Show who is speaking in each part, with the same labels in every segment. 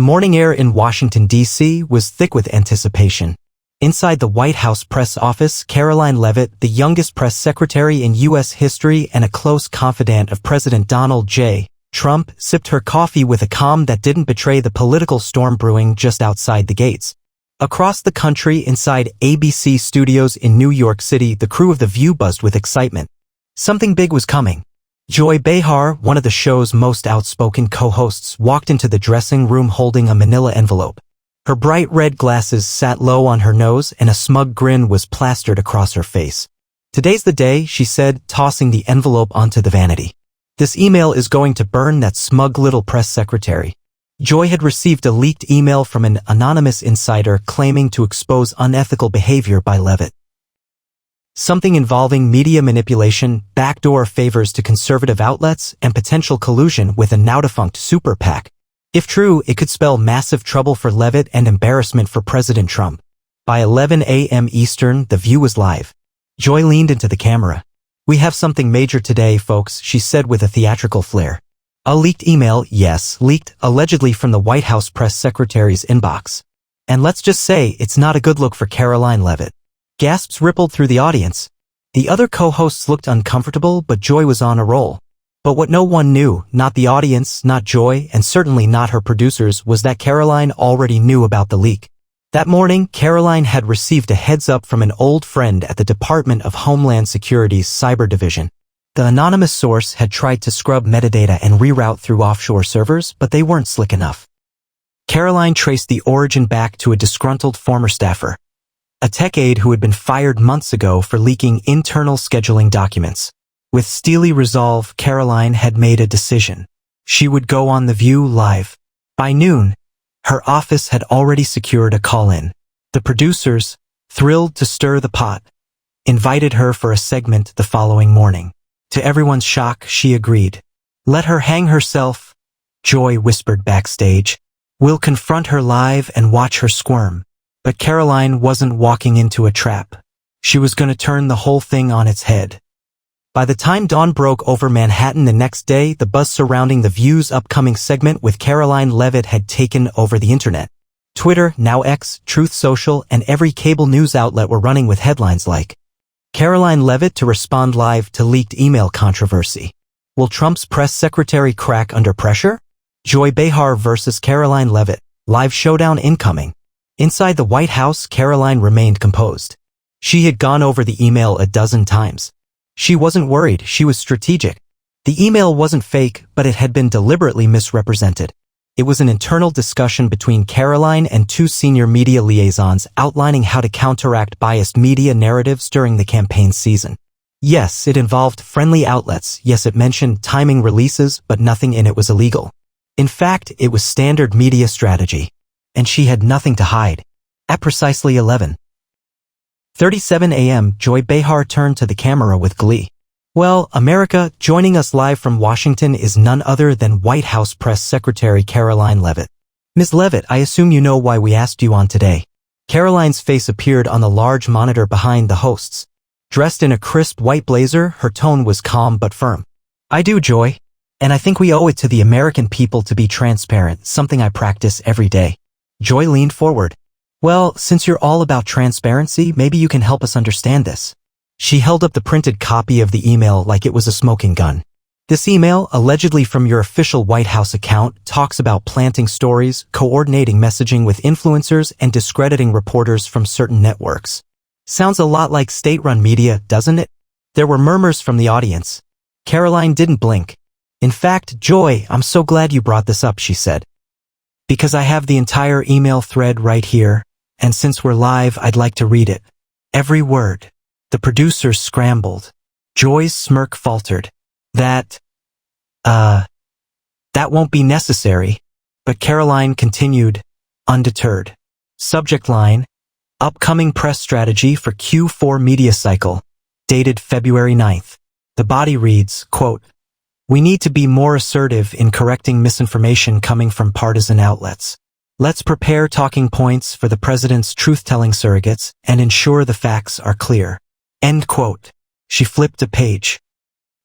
Speaker 1: morning air in Washington, D.C. was thick with anticipation. Inside the White House press office, Karoline Leavitt, the youngest press secretary in U.S. history and a close confidant of President Donald J. Trump, sipped her coffee with a calm that didn't betray the political storm brewing just outside the gates. Across the country, inside ABC studios in New York City, the crew of The View buzzed with excitement. Something big was coming. Joy Behar, one of the show's most outspoken co-hosts, walked into the dressing room holding a manila envelope. Her bright red glasses sat low on her nose and a smug grin was plastered across her face. "Today's the day," she said, tossing the envelope onto the vanity. "This email is going to burn that smug little press secretary." Joy had received a leaked email from an anonymous insider claiming to expose unethical behavior by Leavitt. Something involving media manipulation, backdoor favors to conservative outlets, and potential collusion with a now-defunct super PAC. If true, it could spell massive trouble for Leavitt and embarrassment for President Trump. By 11 a.m. Eastern, The View was live. Joy leaned into the camera. "We have something major today, folks," she said with a theatrical flair. A leaked email, yes, leaked, allegedly from the White House press secretary's inbox. And let's just say, it's not a good look for Karoline Leavitt. Gasps rippled through the audience. The other co-hosts looked uncomfortable, but Joy was on a roll. But what no one knew, not the audience, not Joy, and certainly not her producers, was that Karoline already knew about the leak. That morning, Karoline had received a heads-up from an old friend at the Department of Homeland Security's Cyber Division. The anonymous source had tried to scrub metadata and reroute through offshore servers, but they weren't slick enough. Karoline traced the origin back to a disgruntled former staffer, a tech aide who had been fired months ago for leaking internal scheduling documents. With steely resolve, Karoline had made a decision. She would go on The View live. By noon, her office had already secured a call-in. The producers, thrilled to stir the pot, invited her for a segment the following morning. To everyone's shock, she agreed. "Let her hang herself," Joy whispered backstage. "We'll confront her live and watch her squirm." But Karoline wasn't walking into a trap. She was going to turn the whole thing on its head. By the time dawn broke over Manhattan the next day, the buzz surrounding The View's upcoming segment with Karoline Leavitt had taken over the internet. Twitter, now X, Truth Social, and every cable news outlet were running with headlines like, "Karoline Leavitt to respond live to leaked email controversy. Will Trump's press secretary crack under pressure? Joy Behar versus Karoline Leavitt. Live showdown incoming." Inside the White House, Karoline remained composed. She had gone over the email a dozen times. She wasn't worried, she was strategic. The email wasn't fake, but it had been deliberately misrepresented. It was an internal discussion between Karoline and two senior media liaisons outlining how to counteract biased media narratives during the campaign season. Yes, it involved friendly outlets. Yes, it mentioned timing releases, but nothing in it was illegal. In fact, it was standard media strategy. And she had nothing to hide. At precisely 11:37 a.m., Joy Behar turned to the camera with glee. "Well, America, joining us live from Washington is none other than White House Press Secretary Karoline Leavitt. Ms. Leavitt, I assume you know why we asked you on today." Karoline's face appeared on the large monitor behind the hosts. Dressed in a crisp white blazer, her tone was calm but firm. "I do, Joy. And I think we owe it to the American people to be transparent, something I practice every day." Joy leaned forward. "Well, since you're all about transparency, maybe you can help us understand this." She held up the printed copy of the email like it was a smoking gun. "This email, allegedly from your official White House account, talks about planting stories, coordinating messaging with influencers, and discrediting reporters from certain networks. Sounds a lot like state-run media, doesn't it?" There were murmurs from the audience. Karoline didn't blink. "In fact, Joy, I'm so glad you brought this up," she said. "Because I have the entire email thread right here, and since we're live, I'd like to read it. Every word." The producers scrambled. Joy's smirk faltered. That won't be necessary." But Karoline continued, undeterred. Subject line, "Upcoming press strategy for Q4 media cycle," dated February 9th. The body reads, quote, "We need to be more assertive in correcting misinformation coming from partisan outlets. Let's prepare talking points for the president's truth-telling surrogates and ensure the facts are clear." End quote. She flipped a page.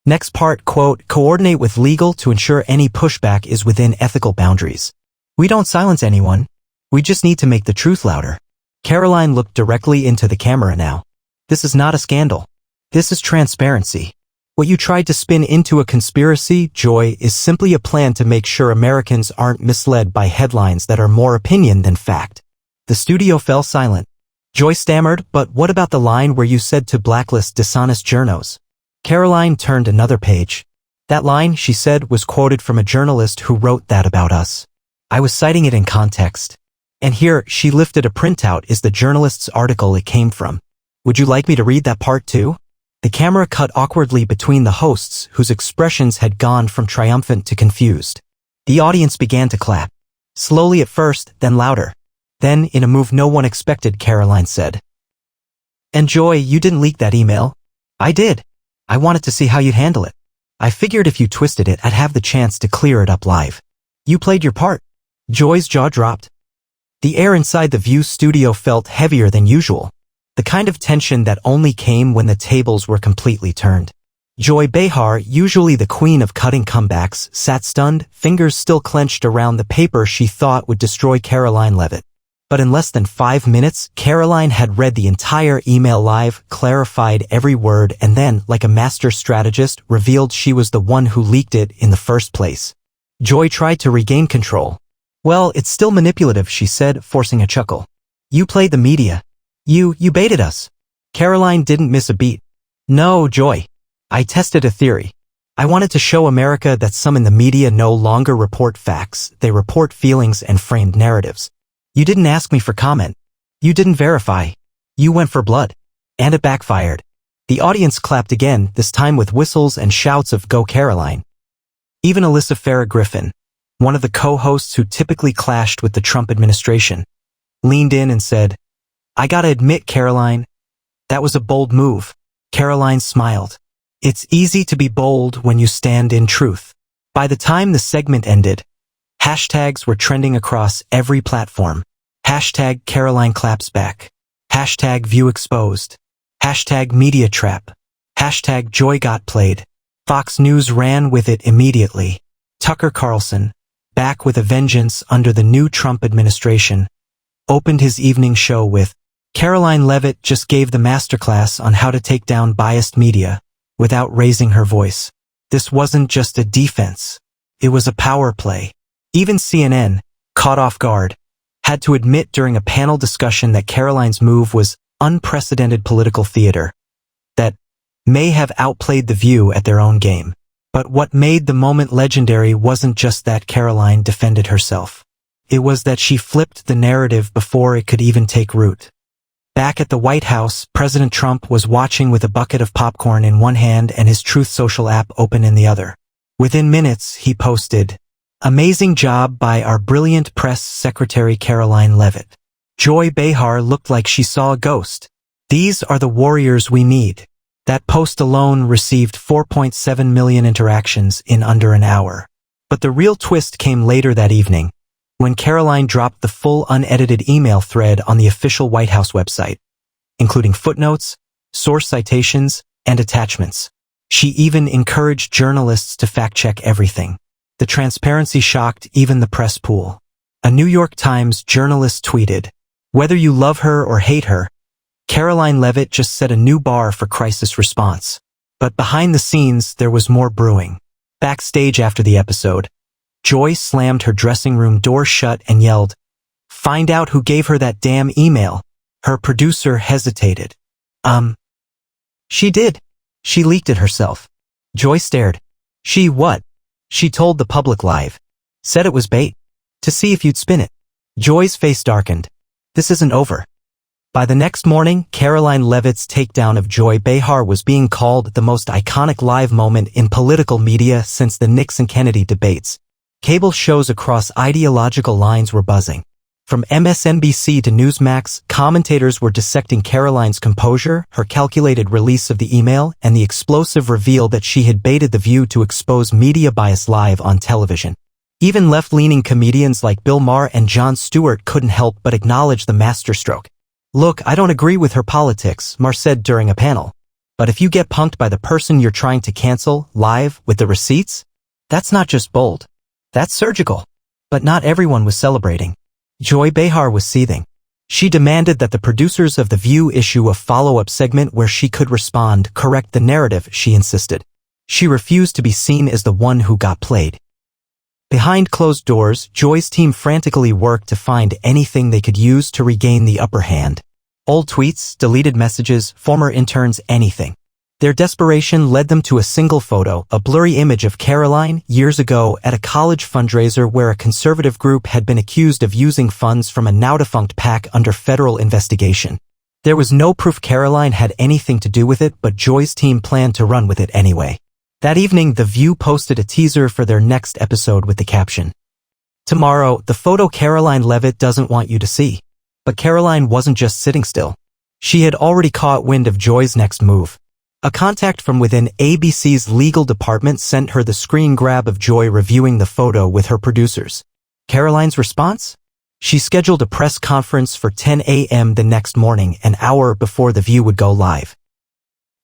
Speaker 1: Next part, quote, "Coordinate with legal to ensure any pushback is within ethical boundaries." We don't silence anyone. We just need to make the truth louder. Karoline looked directly into the camera now. This is not a scandal. This is transparency. What you tried to spin into a conspiracy, Joy, is simply a plan to make sure Americans aren't misled by headlines that are more opinion than fact. The studio fell silent. Joy stammered, but what about the line where you said to blacklist dishonest journos? Karoline turned another page. That line, she said, was quoted from a journalist who wrote that about us. I was citing it in context. And here, she lifted a printout, is the journalist's article it came from. Would you like me to read that part too? The camera cut awkwardly between the hosts, whose expressions had gone from triumphant to confused. The audience began to clap. Slowly at first, then louder. Then, in a move no one expected, Karoline said, "And Joy, you didn't leak that email." "I did. I wanted to see how you'd handle it. I figured if you twisted it, I'd have the chance to clear it up live. You played your part." Joy's jaw dropped. The air inside the View studio felt heavier than usual. The kind of tension that only came when the tables were completely turned. Joy Behar, usually the queen of cutting comebacks, sat stunned, fingers still clenched around the paper she thought would destroy Karoline Leavitt. But in less than 5 minutes, Karoline had read the entire email live, clarified every word, and then, like a master strategist, revealed she was the one who leaked it in the first place. Joy tried to regain control. "Well, it's still manipulative," she said, forcing a chuckle. "You played the media. You baited us." Karoline didn't miss a beat. "No, Joy. I tested a theory. I wanted to show America that some in the media no longer report facts, they report feelings and framed narratives. You didn't ask me for comment. You didn't verify. You went for blood. And it backfired." The audience clapped again, this time with whistles and shouts of "Go Karoline." Even Alyssa Farah Griffin, one of the co-hosts who typically clashed with the Trump administration, leaned in and said, "I gotta admit, Karoline, that was a bold move." Karoline smiled. "It's easy to be bold when you stand in truth." By the time the segment ended, hashtags were trending across every platform. Hashtag Karoline claps back. Hashtag View exposed. Hashtag media trap. Hashtag Joy got played. Fox News ran with it immediately. Tucker Carlson, back with a vengeance under the new Trump administration, opened his evening show with, "Karoline Leavitt just gave the masterclass on how to take down biased media without raising her voice. This wasn't just a defense. It was a power play." Even CNN, caught off guard, had to admit during a panel discussion that Karoline's move was unprecedented political theater, that may have outplayed The View at their own game. But what made the moment legendary wasn't just that Karoline defended herself. It was that she flipped the narrative before it could even take root. Back at the White House, President Trump was watching with a bucket of popcorn in one hand and his Truth Social app open in the other. Within minutes, he posted, "Amazing job by our brilliant press secretary Karoline Leavitt." Joy Behar looked like she saw a ghost. "These are the warriors we need." That post alone received 4.7 million interactions in under an hour. But the real twist came later that evening, when Karoline dropped the full unedited email thread on the official White House website, including footnotes, source citations, and attachments. She even encouraged journalists to fact-check everything. The transparency shocked even the press pool. A New York Times journalist tweeted, "Whether you love her or hate her, Karoline Leavitt just set a new bar for crisis response." But behind the scenes, there was more brewing. Backstage after the episode, Joy slammed her dressing room door shut and yelled, "Find out who gave her that damn email." Her producer hesitated. She did. She leaked it herself." Joy stared. "She what?" "She told the public live. Said it was bait. To see if you'd spin it." Joy's face darkened. "This isn't over." By the next morning, Karoline Leavitt's takedown of Joy Behar was being called the most iconic live moment in political media since the Nixon-Kennedy debates. Cable shows across ideological lines were buzzing. From MSNBC to Newsmax, commentators were dissecting Karoline's composure, her calculated release of the email, and the explosive reveal that she had baited The View to expose media bias live on television. Even left-leaning comedians like Bill Maher and Jon Stewart couldn't help but acknowledge the masterstroke. "Look, I don't agree with her politics," Maher said during a panel. "But if you get punked by the person you're trying to cancel, live, with the receipts, that's not just bold. That's surgical." But not everyone was celebrating. Joy Behar was seething. She demanded that the producers of The View issue a follow-up segment where she could respond, correct the narrative, she insisted. She refused to be seen as the one who got played. Behind closed doors, Joy's team frantically worked to find anything they could use to regain the upper hand. Old tweets, deleted messages, former interns, anything. Their desperation led them to a single photo, a blurry image of Karoline, years ago at a college fundraiser where a conservative group had been accused of using funds from a now-defunct PAC under federal investigation. There was no proof Karoline had anything to do with it, but Joy's team planned to run with it anyway. That evening, The View posted a teaser for their next episode with the caption, "Tomorrow, the photo Karoline Leavitt doesn't want you to see." But Karoline wasn't just sitting still. She had already caught wind of Joy's next move. A contact from within ABC's legal department sent her the screen grab of Joy reviewing the photo with her producers. Karoline's response? She scheduled a press conference for 10 a.m. the next morning, an hour before The View would go live.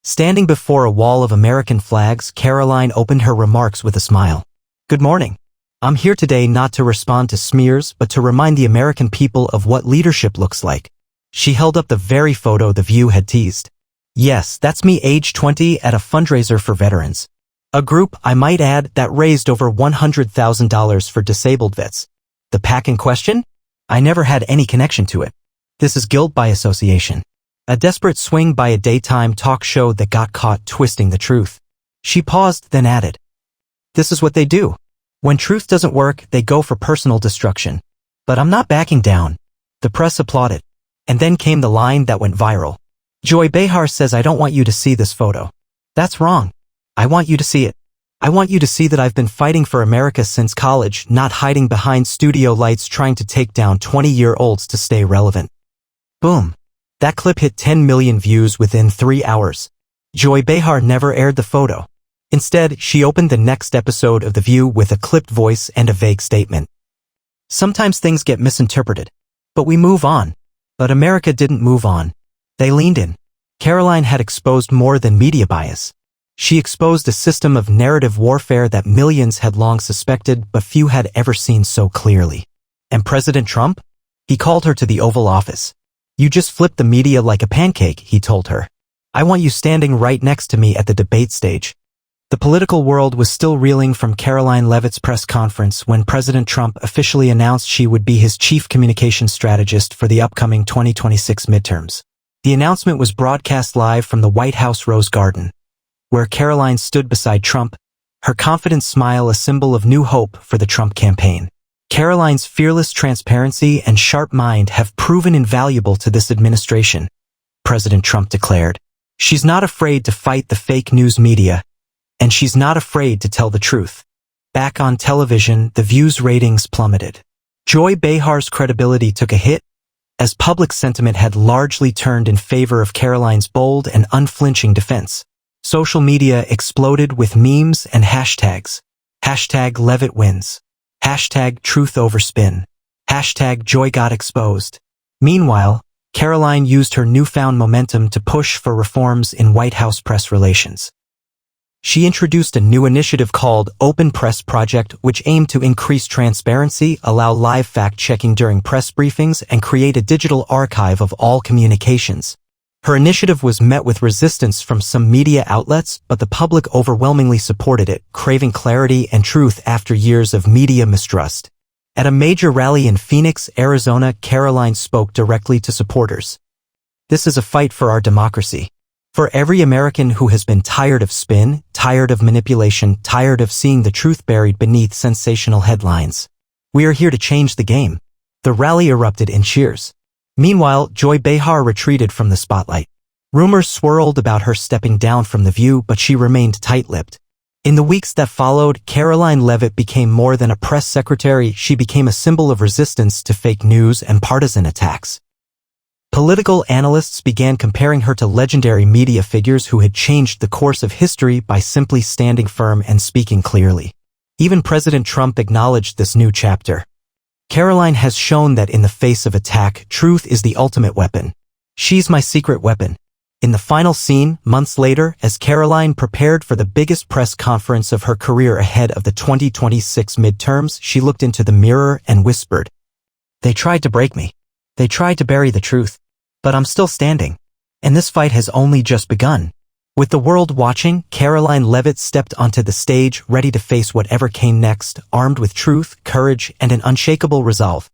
Speaker 1: Standing before a wall of American flags, Karoline opened her remarks with a smile. "Good morning. I'm here today not to respond to smears, but to remind the American people of what leadership looks like." She held up the very photo The View had teased. "Yes, that's me age 20 at a fundraiser for veterans. A group, I might add, that raised over $100,000 for disabled vets. The PAC in question? I never had any connection to it. This is guilt by association. A desperate swing by a daytime talk show that got caught twisting the truth." She paused, then added, "This is what they do. When truth doesn't work, they go for personal destruction. But I'm not backing down." The press applauded. And then came the line that went viral. "Joy Behar says I don't want you to see this photo. That's wrong. I want you to see it. I want you to see that I've been fighting for America since college, not hiding behind studio lights trying to take down 20-year-olds to stay relevant." Boom. That clip hit 10 million views within 3 hours. Joy Behar never aired the photo. Instead, she opened the next episode of The View with a clipped voice and a vague statement. "Sometimes things get misinterpreted. But we move on." But America didn't move on. They leaned in. Karoline had exposed more than media bias. She exposed a system of narrative warfare that millions had long suspected but few had ever seen so clearly. And President Trump? He called her to the Oval Office. "You just flipped the media like a pancake," he told her. "I want you standing right next to me at the debate stage." The political world was still reeling from Karoline Leavitt's press conference when President Trump officially announced she would be his chief communications strategist for the upcoming 2026 midterms. The announcement was broadcast live from the White House Rose Garden, where Karoline stood beside Trump, her confident smile a symbol of new hope for the Trump campaign. Karoline's fearless transparency and sharp mind have proven invaluable to this administration, President Trump declared. "She's not afraid to fight the fake news media, and she's not afraid to tell the truth." Back on television, The View's ratings plummeted. Joy Behar's credibility took a hit, as public sentiment had largely turned in favor of Karoline's bold and unflinching defense. Social media exploded with memes and hashtags. Hashtag Leavitt wins. Hashtag truth over spin. Hashtag Joy got exposed. Meanwhile, Karoline used her newfound momentum to push for reforms in White House press relations. She introduced a new initiative called Open Press Project, which aimed to increase transparency, allow live fact-checking during press briefings, and create a digital archive of all communications. Her initiative was met with resistance from some media outlets, but the public overwhelmingly supported it, craving clarity and truth after years of media mistrust. At a major rally in Phoenix, Arizona, Karoline spoke directly to supporters. "This is a fight for our democracy. For every American who has been tired of spin, tired of manipulation, tired of seeing the truth buried beneath sensational headlines. We are here to change the game." The rally erupted in cheers. Meanwhile, Joy Behar retreated from the spotlight. Rumors swirled about her stepping down from The View, but she remained tight-lipped. In the weeks that followed, Karoline Leavitt became more than a press secretary. She became a symbol of resistance to fake news and partisan attacks. Political analysts began comparing her to legendary media figures who had changed the course of history by simply standing firm and speaking clearly. Even President Trump acknowledged this new chapter. Karoline has shown that in the face of attack, truth is the ultimate weapon. "She's my secret weapon. In the final scene, months later, as Karoline prepared for the biggest press conference of her career ahead of the 2026 midterms, she looked into the mirror and whispered, "They tried to break me. They tried to bury the truth. But I'm still standing. And this fight has only just begun." With the world watching, Karoline Leavitt stepped onto the stage, ready to face whatever came next, armed with truth, courage, and an unshakable resolve.